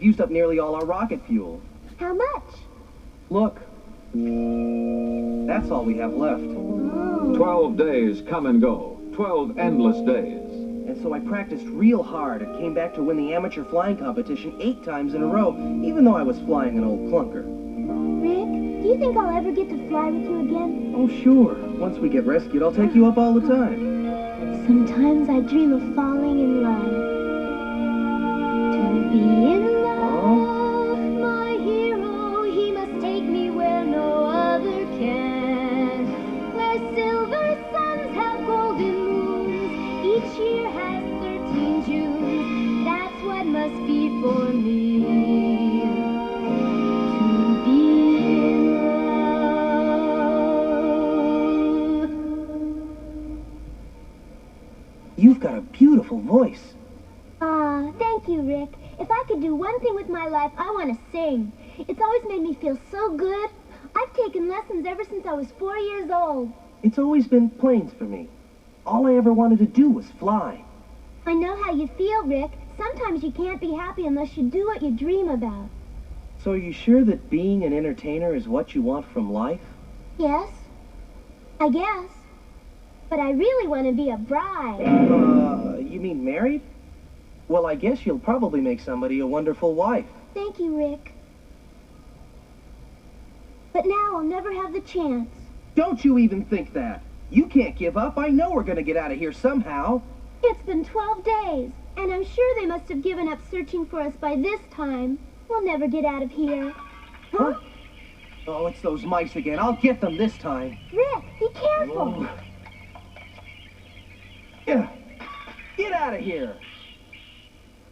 We've used up nearly all our rocket fuel. How much? Look. That's all we have left. Oh. 12 days come and go. 12 endless days. And so I practiced real hard and came back to win the amateur flying competition 8 times in a row, even though I was flying an old clunker. Rick, do you think I'll ever get to fly with you again? Oh, sure. Once we get rescued, I'll take you up all the time. Sometimes I dream of falling in love. To be in love, my hero, he must take me where no other can. Where silver suns have golden moons, each year has 13 Junes. That's what must be for me. To be in love. You've got a beautiful voice. Thank you, Rick. If I could do one thing with my life, I want to sing. It's always made me feel so good. I've taken lessons ever since I was 4 years old. It's always been planes for me. All I ever wanted to do was fly. I know how you feel, Rick. Sometimes you can't be happy unless you do what you dream about. So are you sure that being an entertainer is what you want from life? Yes, I guess. But I really want to be a bride. You mean married? Well, I guess you'll probably make somebody a wonderful wife. Thank you, Rick. But now I'll never have the chance. Don't you even think that. You can't give up. I know we're going to get out of here somehow. It's been 12 days, and I'm sure they must have given up searching for us by this time. We'll never get out of here. Huh? Oh, it's those mice again. I'll get them this time. Rick, be careful. Oh. Yeah. Get out of here.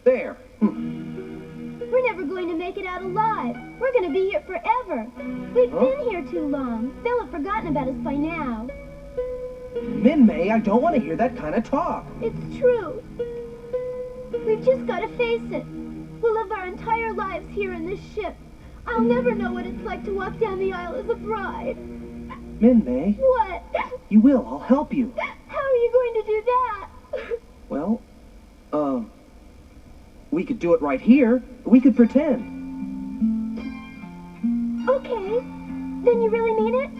There. We're never going to make it out alive. We're going to be here forever. We've been here too long. They'll have forgotten about us by now. Min-May, I don't want to hear that kind of talk. It's true. We've just got to face it. We'll live our entire lives here in this ship. I'll never know what it's like to walk down the aisle as a bride. Min-May. What? You will. I'll help you. How are you going to do that? Well, we could do it right here. We could pretend. Okay. Then you really mean it?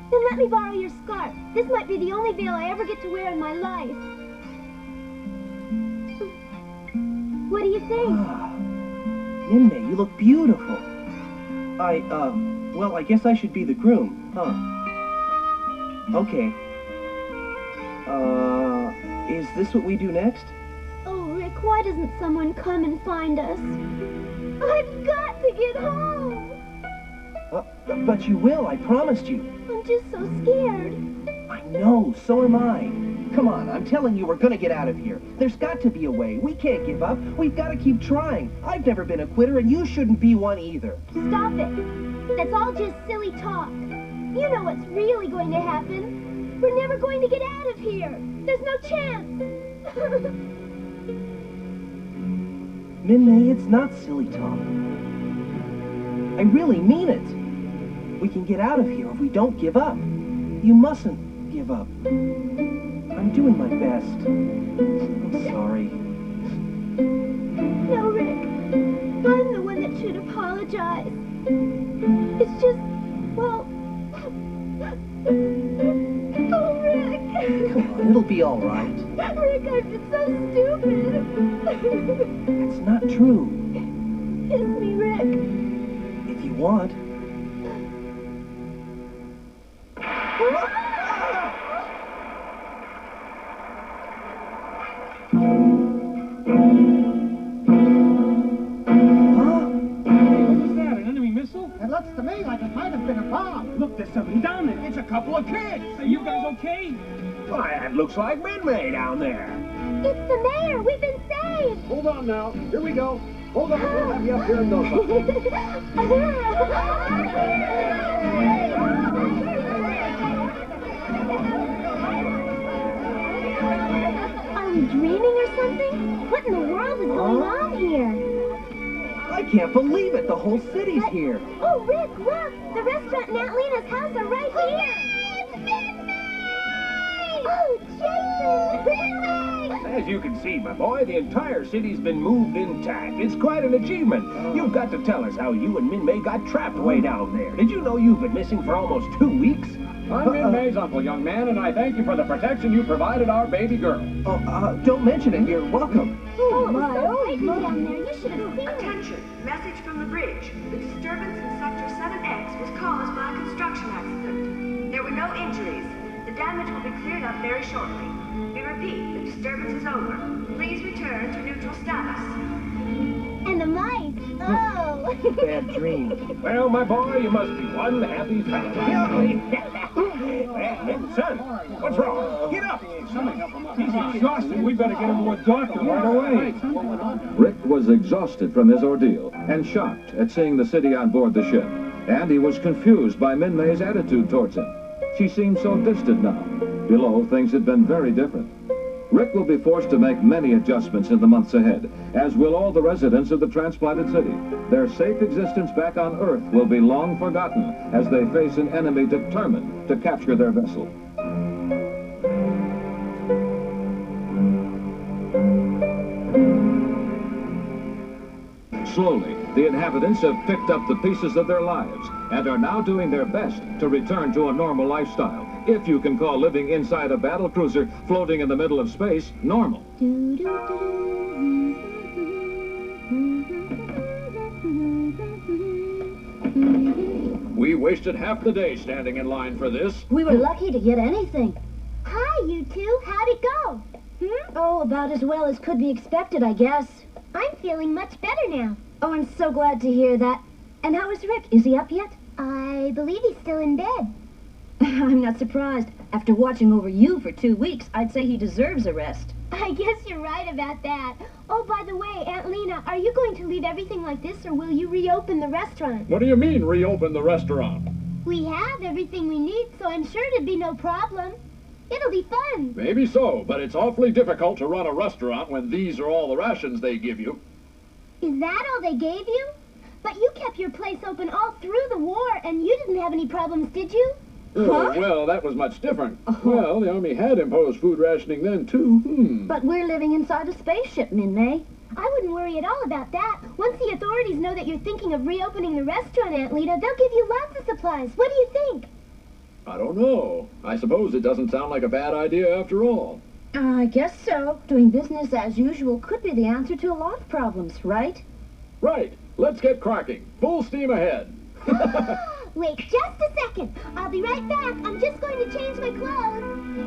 Then let me borrow your scarf. This might be the only veil I ever get to wear in my life. What do you think? Min-May, you look beautiful. Well, I guess I should be the groom, huh? Okay. Is this what we do next? Oh, Rick, why doesn't someone come and find us? I've got to get home. But you will, I promised you. I'm just so scared. I know, so am I. Come on, I'm telling you we're gonna get out of here. There's got to be a way. We can't give up. We've got to keep trying. I've never been a quitter, and you shouldn't be one either. Stop it. That's all just silly talk. You know what's really going to happen. We're never going to get out of here. There's no chance. Min-May, it's not silly talk. I really mean it. We can get out of here if we don't give up. You mustn't give up. I'm doing my best. I'm sorry. No, Rick. I'm the one that should apologize. It's just, well... Oh, Rick. Come on, it'll be all right. Rick, I've been so stupid. That's not true. Kiss me, Rick. If you want. It looks to me like it might have been a bomb. Look, there's somebody down there. It's a couple of kids. Are you guys okay? Why, that looks like Min-May down there. It's the mayor. We've been saved. Hold on now. Here we go. Hold on. We'll have you up here in no Are we dreaming or something? What in the world is going on here? I can't believe it. The whole city's here. Oh, Rick, look! The restaurant and Aunt Lena's house are right here! It's Min-May! Oh, Jason! As you can see, my boy, the entire city's been moved intact. It's quite an achievement. You've got to tell us how you and Min May got trapped way down there. Did you know you've been missing for almost 2 weeks? I'm Min May's uncle, young man, and I thank you for the protection you provided our baby girl. Don't mention it. You're welcome. Oh, my, down there. You should have seen it. Attention, message from the bridge. The disturbance in Sector 7X was caused by a construction accident. There were no injuries. The damage will be cleared up very shortly. We repeat, the disturbance is over. Please return to neutral status. And the mice. Oh. Bad dream. Well, my boy, you must be one happy family. Hey, son, what's wrong? Get up! He's exhausted. We better get him to a doctor right away. Rick was exhausted from his ordeal and shocked at seeing the city on board the ship. And he was confused by Min May's attitude towards him. She seemed so distant now. Below, things had been very different. Rick will be forced to make many adjustments in the months ahead, as will all the residents of the transplanted city. Their safe existence back on Earth will be long forgotten as they face an enemy determined to capture their vessel. Slowly, the inhabitants have picked up the pieces of their lives and are now doing their best to return to a normal lifestyle, if you can call living inside a battle cruiser floating in the middle of space normal. We wasted half the day standing in line for this. We were lucky to get anything. Hi, you two. How'd it go? Oh, about as well as could be expected, I guess. I'm feeling much better now. Oh, I'm so glad to hear that. And how is Rick? Is he up yet? I believe he's still in bed. I'm not surprised. After watching over you for 2 weeks, I'd say he deserves a rest. I guess you're right about that. Oh, by the way, Aunt Lena, are you going to leave everything like this, or will you reopen the restaurant? What do you mean, reopen the restaurant? We have everything we need, so I'm sure it'd be no problem. It'll be fun. Maybe so, but it's awfully difficult to run a restaurant when these are all the rations they give you. Is that all they gave you? But you kept your place open all through the war, and you didn't have any problems, did you? Oh, well, that was much different. Well, the Army had imposed food rationing then, too. But we're living inside a spaceship, Min May. I wouldn't worry at all about that. Once the authorities know that you're thinking of reopening the restaurant, Aunt Lena, they'll give you lots of supplies. What do you think? I don't know. I suppose it doesn't sound like a bad idea after all. I guess so. Doing business as usual could be the answer to a lot of problems, right? Right. Let's get cracking. Full steam ahead. Wait just a second. I'll be right back. I'm just going to change my clothes.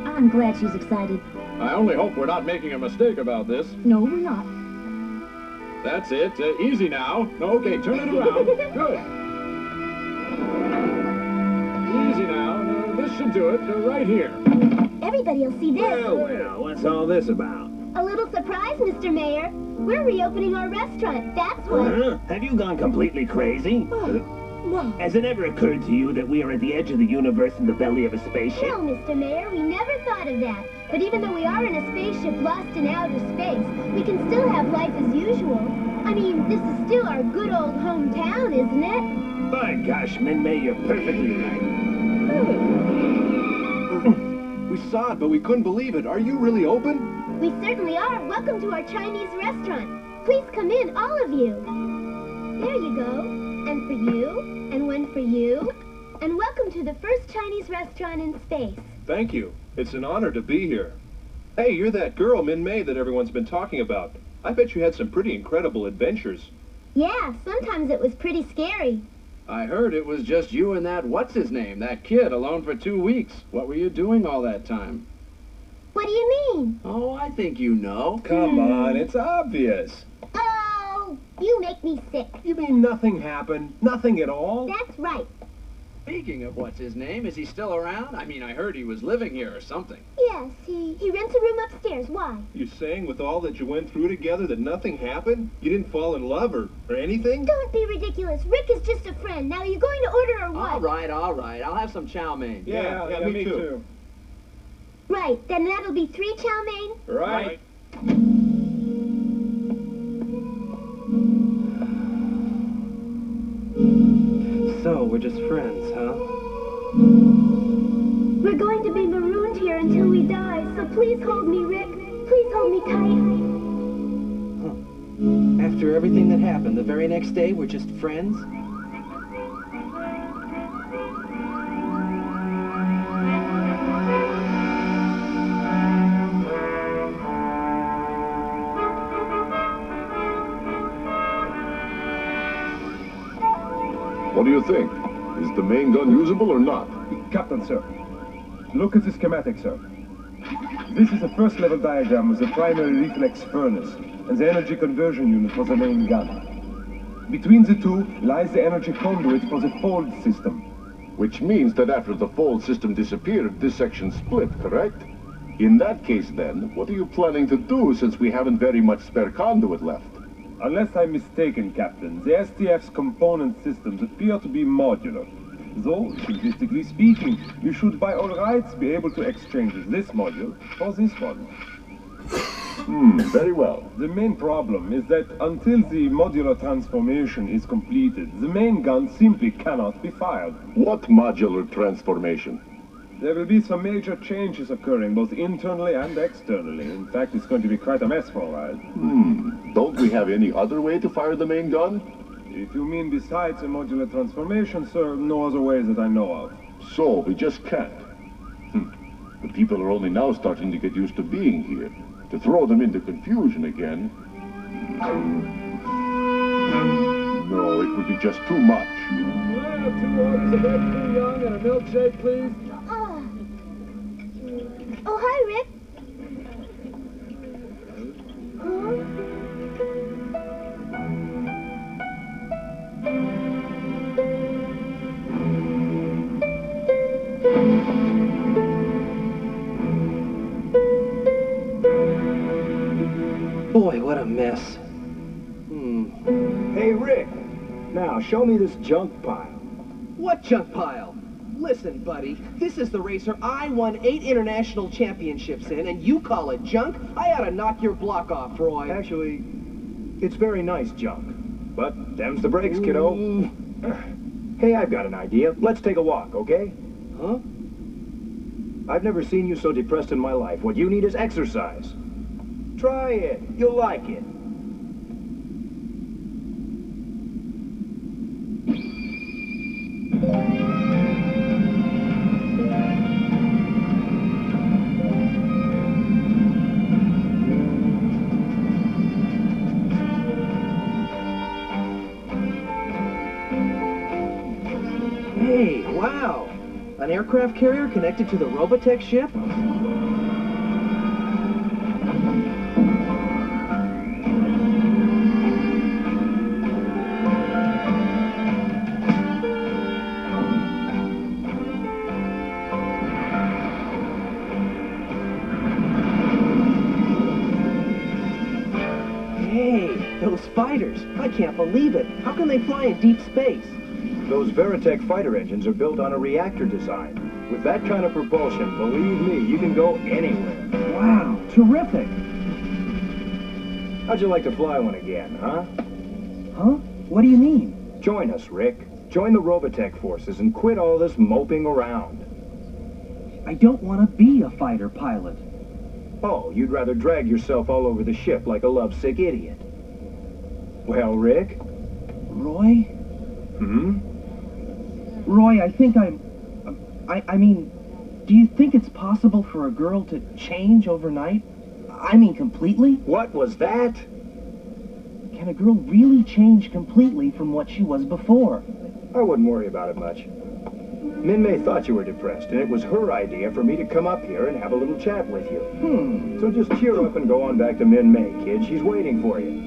I'm glad she's excited. I only hope we're not making a mistake about this. No, we're not. That's it. Easy now. Okay, turn it around. Good. Easy now. This should do it. Right here. Everybody will see this. Well, what's all this about? A little surprise, Mr. Mayor. We're reopening our restaurant. That's what. Have you gone completely crazy? Has it ever occurred to you that we are at the edge of the universe in the belly of a spaceship? No, Mr. Mayor, we never thought of that. But even though we are in a spaceship lost in outer space, we can still have life as usual. I mean, this is still our good old hometown, isn't it? By gosh, Min May, you're perfectly right. We saw it, but we couldn't believe it. Are you really open? We certainly are. Welcome to our Chinese restaurant. Please come in, all of you. There you go. And for you, and one for you. And welcome to the first Chinese restaurant in space. Thank you. It's an honor to be here. Hey, you're that girl, Min May, that everyone's been talking about. I bet you had some pretty incredible adventures. Yeah, sometimes it was pretty scary. I heard it was just you and that what's-his-name, that kid, alone for 2 weeks. What were you doing all that time? What do you mean? Oh, I think you know. Come on, it's obvious. Oh, you make me sick. You mean nothing happened? Nothing at all? That's right. Speaking of what's-his-name, is he still around? I mean, I heard he was living here or something. Yes, he rents a room upstairs. Why? You saying with all that you went through together that nothing happened? You didn't fall in love or anything? Don't be ridiculous. Rick is just a friend. Now, are you going to order or what? All right. I'll have some chow mein. Yeah, me too. Right, then that'll be 3 chow mein. Right. So, we're just friends, huh? We're going to be marooned here here until we die, so please hold me, Rick. Please hold me tight. After everything that happened, the very next day, we're just friends? What do you think? Is the main gun usable or not? Captain, sir. Look at the schematic, sir. This is a first-level diagram of the primary reflex furnace and the energy conversion unit for the main gun. Between the two lies the energy conduit for the fold system. Which means that after the fold system disappeared, this section split, correct? In that case, then, what are you planning to do since we haven't very much spare conduit left? Unless I'm mistaken, Captain, the STF's component systems appear to be modular. Though, simplistically speaking, you should by all rights be able to exchange this module for this one. Very well. The main problem is that until the modular transformation is completed, the main gun simply cannot be fired. What modular transformation? There will be some major changes occurring, both internally and externally. In fact, it's going to be quite a mess for a while. Don't we have any other way to fire the main gun? If you mean besides a modular transformation, sir, no other way that I know of. So, we just can't. The people are only now starting to get used to being here. To throw them into confusion again... No, it would be just too much. Can I have 2 orders of egg too young and a milkshake, please? Oh, hi, Rick. Boy, what a mess. Hey, Rick. Now, show me this junk pile. What junk pile? Listen, buddy, this is the racer I won 8 international championships in, and you call it junk? I ought to knock your block off, Roy. Actually, it's very nice junk. But them's the brakes, kiddo. Hey, I've got an idea. Let's take a walk, okay? Huh? I've never seen you so depressed in my life. What you need is exercise. Try it. You'll like it. Hey, wow! An aircraft carrier connected to the Robotech ship? Hey, those fighters! I can't believe it! How can they fly in deep space? Those Veritech fighter engines are built on a reactor design. With that kind of propulsion, believe me, you can go anywhere. Wow, terrific! How'd you like to fly one again, huh? Huh? What do you mean? Join us, Rick. Join the Robotech forces and quit all this moping around. I don't want to be a fighter pilot. Oh, you'd rather drag yourself all over the ship like a lovesick idiot. Well, Rick? Roy? Roy, I think I mean, do you think it's possible for a girl to change overnight? I mean, completely? What was that? Can a girl really change completely from what she was before? I wouldn't worry about it much. Min-May thought you were depressed, and it was her idea for me to come up here and have a little chat with you. So just cheer up and go on back to Min-May, kid. She's waiting for you.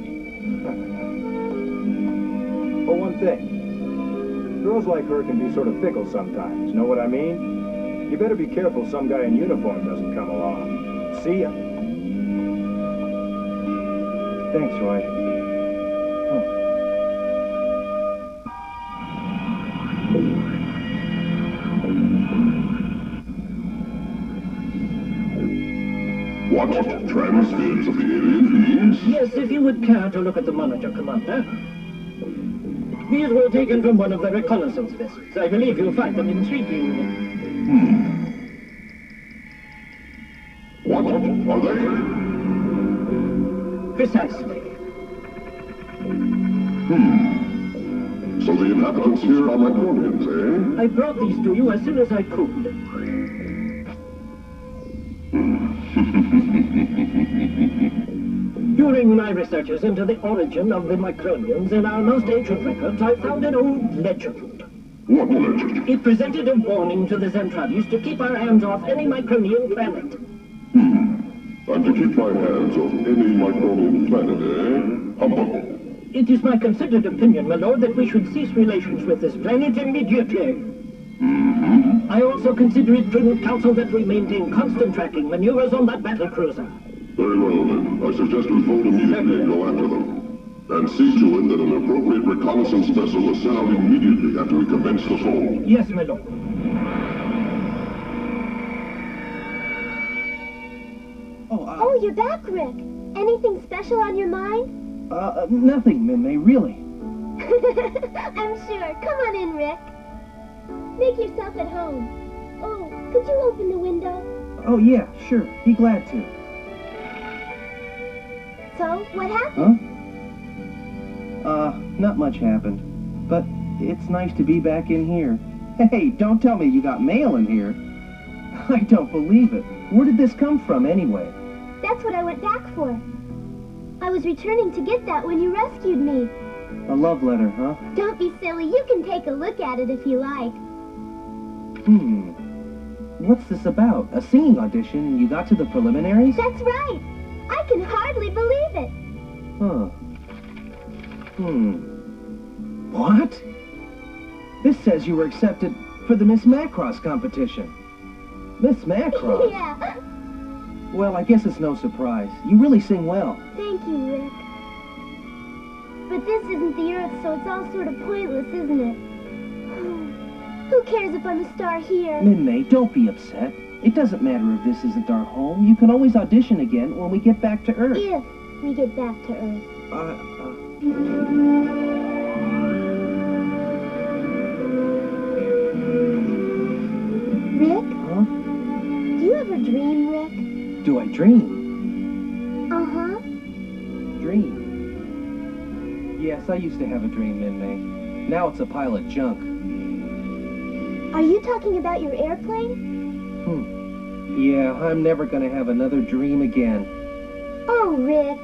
Oh, one thing. Girls like her can be sort of fickle sometimes, know what I mean? You better be careful some guy in uniform doesn't come along. See ya. Thanks, Roy. What? Transference of the alien beings? Yes, if you would care to look at the monitor, Commander. These were taken from one of the reconnaissance vessels. I believe you'll find them intriguing. Are they? Precisely. So the inhabitants here are Micronians, eh? I brought these to you as soon as I could. During my researches into the origin of the Micronians in our most ancient records, I found an old legend. What legend? It presented a warning to the Zentradi's to keep our hands off any Micronian planet. I'm to keep my hands off any Micronian planet, eh? Humbug. It is my considered opinion, my lord, that we should cease relations with this planet immediately. I also consider it prudent counsel that we maintain constant tracking maneuvers on that battle cruiser. Very well, then. I suggest we fold immediately and go after them. And see to it that an appropriate reconnaissance vessel is sent out immediately after we commence the fold. Yes, my lord. Oh, you're back, Rick. Anything special on your mind? Nothing, Minmay, really. I'm sure. Come on in, Rick. Make yourself at home. Oh, could you open the window? Oh, yeah, sure. Be glad to. So, what happened? Not much happened. But it's nice to be back in here. Hey, don't tell me you got mail in here. I don't believe it. Where did this come from, anyway? That's what I went back for. I was returning to get that when you rescued me. A love letter, huh? Don't be silly. You can take a look at it if you like. What's this about? A singing audition and you got to the preliminaries? That's right. I can hardly believe it. Huh. What? This says you were accepted for the Miss Macross competition. Miss Macross? Yeah. Well, I guess it's no surprise. You really sing well. Thank you, Rick. But this isn't the Earth, so it's all sort of pointless, isn't it? Who cares if I'm a star here? Minmay, don't be upset. It doesn't matter if this isn't our home. You can always audition again when we get back to Earth. If we get back to Earth. Rick? Huh? Do you ever dream, Rick? Do I dream? Uh-huh. Dream? Yes, I used to have a dream, Minmay. Now it's a pile of junk. Are you talking about your airplane? Yeah, I'm never gonna have another dream again. Oh, Rick.